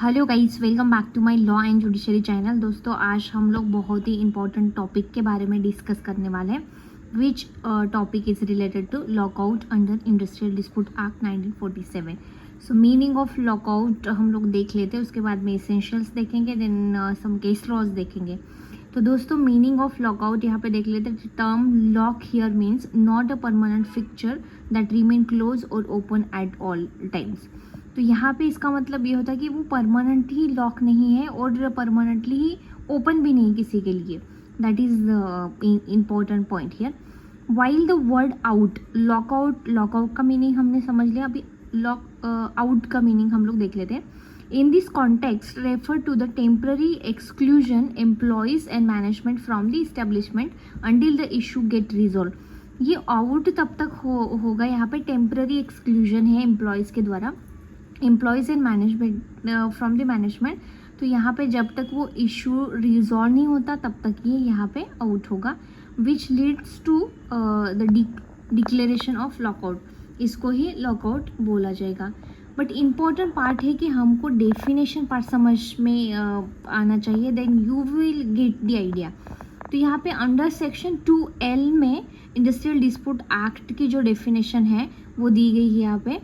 Hello guys, welcome back to my law and judiciary channel. दोस्तों, आज हम लोग बहुत ही इंपॉर्टेंट टॉपिक के बारे में डिस्कस करने वाले हैं, which topic is related to lockout under industrial dispute act 1947। So meaning of lockout हम लोग देख लेते हैं, उसके बाद में एसेंशियल्स देखेंगे, देन सम केस लॉज देखेंगे। तो दोस्तों, मीनिंग ऑफ लॉकआउट यहाँ पे देख लेते हैं। Term lock here means not a permanent fixture that remain close और ओपन एट ऑल टाइम्स। तो यहाँ पे इसका मतलब ये होता है कि वो परमानेंट ही लॉक नहीं है और परमानेंटली ही ओपन भी नहीं किसी के लिए। That is important point here. While the word out, lockout का मीनिंग हमने समझ लिया, अभी लॉक आउट का मीनिंग हम लोग देख लेते हैं। In this context refer to the temporary exclusion employees and management from the establishment until the issue get resolve. ये आउट तब तक होगा, यहाँ पे टेम्पररी एक्सक्लूजन है एम्प्लॉयज़ के द्वारा, employees and management from the management. तो यहाँ पे जब तक वो इशू रिजॉल्व नहीं होता तब तक ये यहाँ पे आउट होगा, which leads to the declaration of lockout. इसको ही लॉकआउट बोला जाएगा। बट इम्पॉर्टेंट पार्ट है कि हमको डेफिनेशन पार्ट समझ में आना चाहिए, then you will get the idea. तो यहाँ पे अंडर सेक्शन 2L में इंडस्ट्रियल डिस्प्यूट एक्ट की जो डेफिनेशन है वो दी गई है। यहाँ पे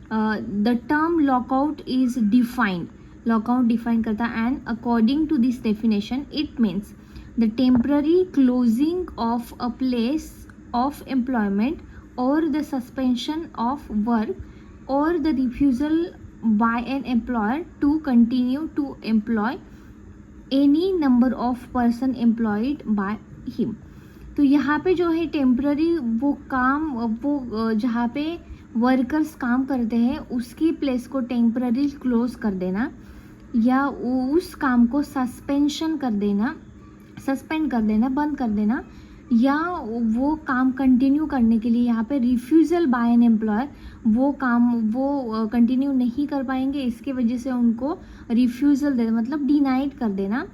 the term lockout is defined, lockout define करता है, and according to this definition it means the temporary closing of a place of employment और द सस्पेंशन ऑफ वर्क और the refusal by an employer to continue to employ any number of person employed by him. तो यहाँ पे जो है temporary वो काम, वो जहाँ पे वर्कर्स काम करते हैं उसकी प्लेस को टेम्पररी क्लोज कर देना या उस काम को सस्पेंड कर देना, बंद कर देना, या वो काम कंटिन्यू करने के लिए यहाँ पे रिफ्यूज़ल बाय एन एम्प्लॉयर, वो काम वो कंटिन्यू नहीं कर पाएंगे, इसके वजह से उनको रिफ्यूज़ल दे मतलब डिनाइड कर देना।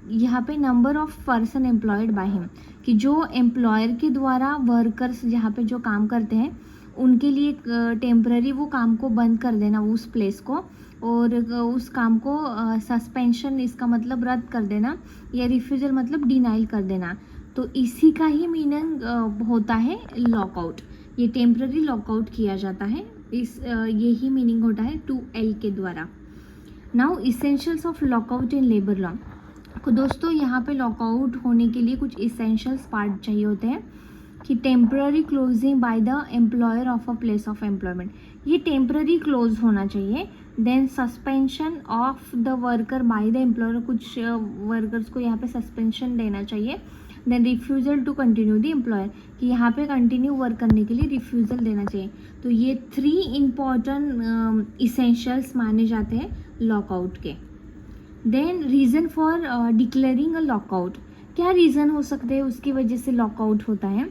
यहाँ पे number of person employed by him, कि जो एम्प्लॉयर के द्वारा वर्कर्स यहाँ पे जो काम करते हैं उनके लिए टेम्पररी वो काम को बंद कर देना उस प्लेस को, और उस काम को सस्पेंशन, इसका मतलब रद्द कर देना, या रिफ्यूजल मतलब डिनाइल कर देना। तो इसी का ही मीनिंग होता है लॉकआउट। ये टेम्पररी लॉकआउट किया जाता है, यही मीनिंग होता है 2L के द्वारा। Now essentials of lockout in labour law. तो दोस्तों, यहाँ पे लॉकआउट होने के लिए कुछ इसेंशियल्स पार्ट चाहिए होते हैं, कि temporary closing by the employer of a place of employment, ये टेम्पररी क्लोज होना चाहिए। Then suspension of the worker by the employer, कुछ वर्कर्स को यहाँ पे सस्पेंशन देना चाहिए। Then refusal to continue the employer, कि यहाँ पे कंटिन्यू वर्क करने के लिए रिफ्यूज़ल देना चाहिए। तो ये 3 इम्पॉर्टेंट इसेंशियल्स माने जाते हैं लॉकआउट के। Then reason for declaring a lockout, क्या रीज़न हो सकते हैं उसकी वजह से लॉकआउट होता है।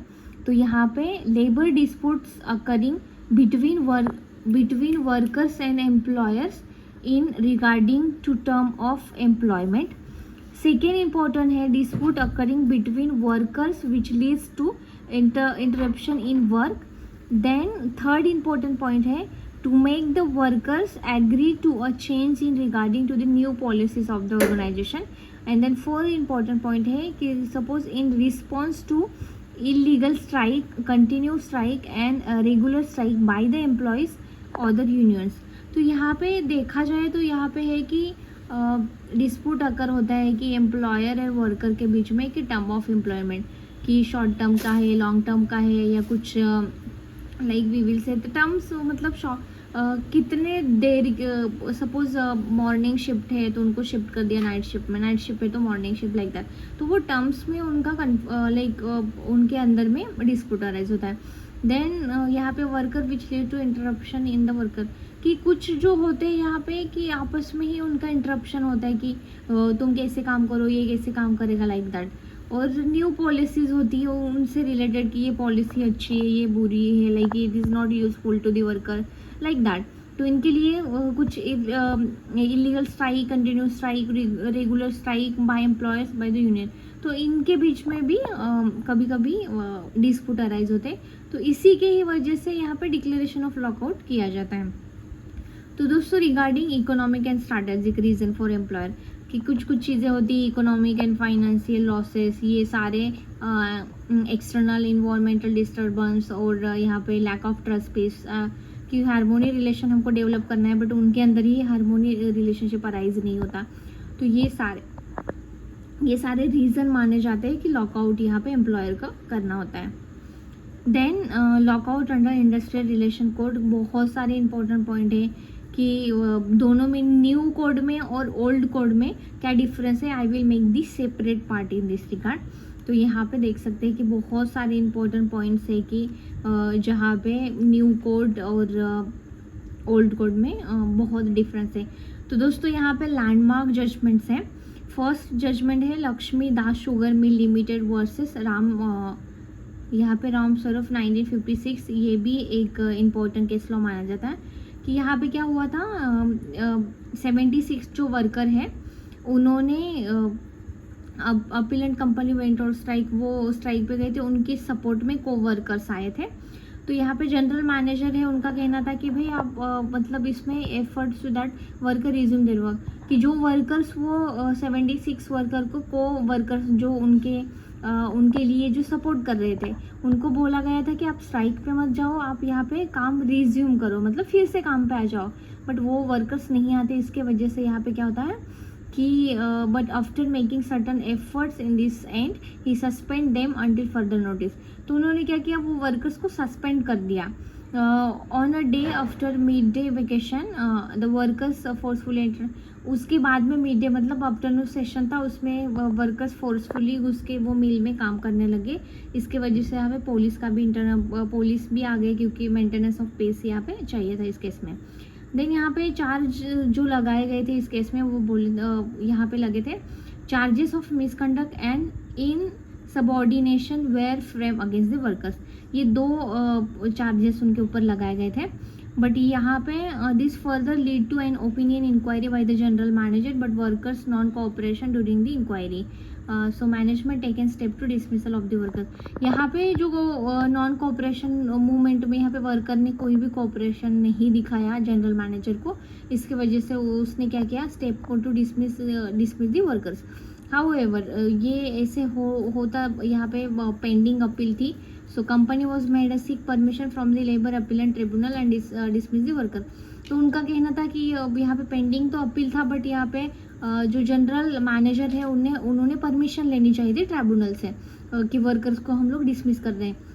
तो यहाँ पे labour disputes occurring between workers and employers in regarding to term of employment. Second important है dispute occurring between workers which leads to interruption in work. Then third important point है to make the workers agree to a change in regarding to the new policies of the organization. And then fourth important point है कि suppose in response to illegal strike, continuous strike and regular strike by the employees or the unions. तो यहाँ पे देखा जाए तो यहाँ पे है कि डिस्प्यूट अकर होता है कि एम्प्लॉयर और वर्कर के बीच में, कि टर्म ऑफ एम्प्लॉयमेंट कि शॉर्ट टर्म का है, लॉन्ग टर्म का है, या कुछ like we will say terms, मतलब कितने देर, सपोज मॉर्निंग शिफ्ट है तो उनको शिफ्ट कर दिया नाइट शिफ्ट में, नाइट शिफ्ट है तो मॉर्निंग शिफ्ट, लाइक दैट। तो वो टर्म्स में उनका लाइक उनके अंदर में डिस्प्यूट अराइज होता है। देन यहाँ पे worker which lead to interruption in the worker, कि कुछ जो होते हैं यहाँ पे कि आपस में ही उनका इंटरप्शन होता है कि तुम कैसे काम करो, ये कैसे काम करेगा, लाइक दैट। और न्यू पॉलिसीज़ होती है उनसे रिलेटेड कि ये पॉलिसी अच्छी है, ये बुरी है, like it is not useful to the worker, like that. तो इनके लिए कुछ illegal strike, continuous strike, regular strike by employers by the union, तो इनके बीच में भी कभी कभी डिस्प्यूट अराइज होते हैं। तो इसी के ही वजह से यहाँ पे डिक्लेरेशन ऑफ लॉकआउट किया जाता है। तो दोस्तों regarding economic and strategic reason for employer, कि कुछ चीज़ें होती है इकोनॉमिक एंड फाइनेंशियल लॉसेस, ये सारे एक्सटर्नल इन्वायरमेंटल डिस्टर्बेंस और यहाँ पे लैक ऑफ ट्रस्ट स्पेस, कि हारमोनी रिलेशन हमको डेवलप करना है बट उनके अंदर ही हारमोनी रिलेशनशिप अराइज नहीं होता। तो ये सारे रीज़न माने जाते हैं कि लॉकआउट यहाँ पे एम्प्लॉयर का करना होता है। Then lockout under industrial relation code, बहुत सारे इंपॉर्टेंट पॉइंट है कि दोनों में, न्यू कोड में और ओल्ड कोड में क्या डिफरेंस है। I will make this separate part in this regard. तो यहाँ पे देख सकते हैं कि बहुत सारे इंपॉर्टेंट पॉइंट्स है कि जहाँ पे न्यू कोड और ओल्ड कोड में बहुत डिफरेंस है। तो दोस्तों यहाँ पे लैंडमार्क जजमेंट्स हैं। फर्स्ट जजमेंट है लक्ष्मी दास शुगर मिल लिमिटेड वर्सेस यहाँ पे राम स्वरूप 1956। ये भी एक इम्पोर्टेंट केस लॉ माना जाता है कि यहाँ पे क्या हुआ था, 76 जो वर्कर है उन्होंने अपीलेंट कंपनी वेंट और स्ट्राइक, वो स्ट्राइक पे गए थे, उनके सपोर्ट में को वर्कर्स आए थे। तो यहाँ पे जनरल मैनेजर है, उनका कहना था कि भाई आप मतलब इसमें efforts to that worker resume their work, कि जो वर्कर्स वो 76 वर्कर को वर्कर्स जो उनके लिए जो सपोर्ट कर रहे थे उनको बोला गया था कि आप स्ट्राइक पे मत जाओ, आप यहाँ पे काम रिज्यूम करो, मतलब फिर से काम पे आ जाओ। बट वो वर्कर्स नहीं आते, इसके वजह से यहाँ पे क्या होता है कि but after making certain efforts in this and he suspend them until further notice. तो उन्होंने क्या किया, वो वर्कर्स को सस्पेंड कर दिया। On a day after mid day vacation the workers forcefully, उसके बाद में मिड डे मतलब आफ्टरनून सेशन था, उसमें वर्कर्स फोर्सफुली घुस के वो मिल में काम करने लगे। इसके वजह से यहाँ पे पुलिस का भी पुलिस भी आ गई, क्योंकि मेंटेनेंस ऑफ पेस यहाँ पे चाहिए था इस केस में। देन यहाँ पे चार्ज जो लगाए गए थे इस केस में, वो यहाँ पे लगे थे charges of misconduct and insubordination were frame against the workers. ये 2 चार्जेस उनके ऊपर लगाए गए थे। बट यहाँ पे this further lead to an opinion inquiry by the general manager but workers non cooperation during the inquiry, so management taken step to dismissal of the worker. यहाँ पे जो नॉन कोऑपरेशन मूवमेंट में यहाँ पे worker ने कोई भी cooperation नहीं दिखाया जनरल मैनेजर को, इसके वजह से उसने क्या किया, स्टेप को to dismiss the workers. However ये ऐसे होता यहाँ पे पेंडिंग अपील थी। So company was made a seek permission from the labour appellate tribunal and dismiss the worker. तो उनका कहना था कि यहाँ पे पेंडिंग तो अपील था, बट यहाँ पे जो जनरल मैनेजर है उन्होंने परमिशन लेनी चाहिए थी ट्रिब्यूनल से कि वर्कर्स को हम लोग डिसमिस कर रहे हैं।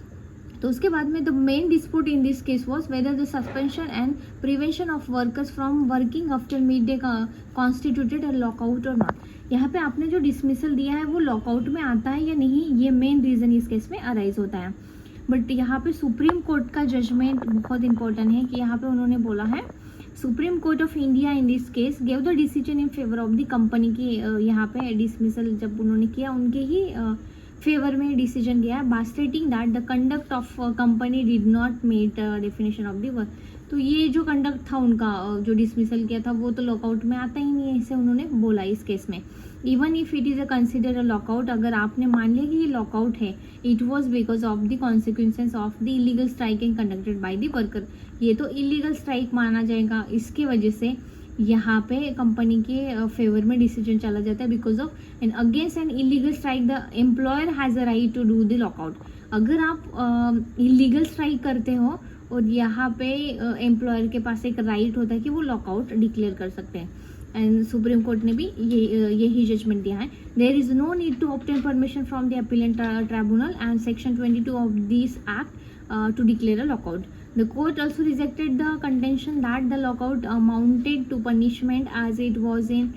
तो उसके बाद में the main dispute in this case was whether the suspension and prevention of workers from working after mid day constituted a lockout और नॉट। यहाँ पे आपने जो डिसमिसल दिया है वो लॉकआउट में आता है या नहीं, ये मेन रीज़न इस केस में अराइज होता है। बट यहाँ पे सुप्रीम कोर्ट का जजमेंट बहुत इंपॉर्टेंट है कि यहाँ पे उन्होंने बोला है supreme court of India in this case gave the decision in favour of the company की। यहाँ पे डिसमिसल जब उन्होंने किया उनके ही फेवर में डिसीजन गया by stating that the conduct of company did not meet definition of the work. तो ये जो कंडक्ट था उनका जो डिसमिसल किया था वो तो लॉकआउट में आता ही नहीं है, इसे उन्होंने बोला इस केस में। Even if it is a consider a lockout, अगर आपने मान लिया कि ये लॉकआउट है, it was because of the consequences of the illegal striking conducted by the worker. ये तो इलीगल स्ट्राइक माना जाएगा, इसके वजह से यहाँ पे कंपनी के फेवर में डिसीजन चला जाता है because of and against an illegal strike the employer has a right to do the lockout. अगर आप इलीगल स्ट्राइक करते हो और यहाँ पे एम्प्लॉयर के पास एक राइट होता है कि वो लॉकआउट डिक्लेयर कर सकते हैं। एंड सुप्रीम कोर्ट ने भी यही जजमेंट दिया है। There is no need to obtain permission from the appellate tribunal and section 22 of this act to declare a lockout. The court also rejected the contention that the lockout amounted to punishment as it was in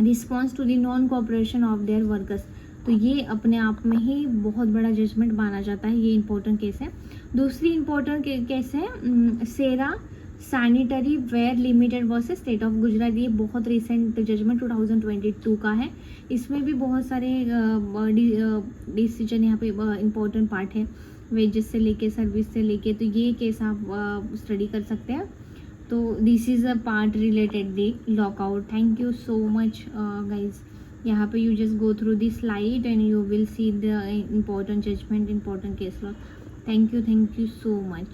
response to the non-cooperation of their workers. तो ये अपने आप में ही बहुत बड़ा judgement माना जाता है, ये इम्पोर्टेंट केस है। दूसरी इम्पोर्टेंट केस है Cera sanitary ware limited versus state of Gujarat. ये बहुत रिसेंट जजमेंट 2022 का है। इसमें भी बहुत सारे डिसीजन यहाँ पे इम्पोर्टेंट पार्ट है, वेजेस से लेके सर्विस से लेके, तो ये केस आप स्टडी कर सकते हैं। तो this is a part related the lockout. Thank you so much guys. यहाँ पे you just go through this slide and you will see the important judgement, important case law. Thank you so much.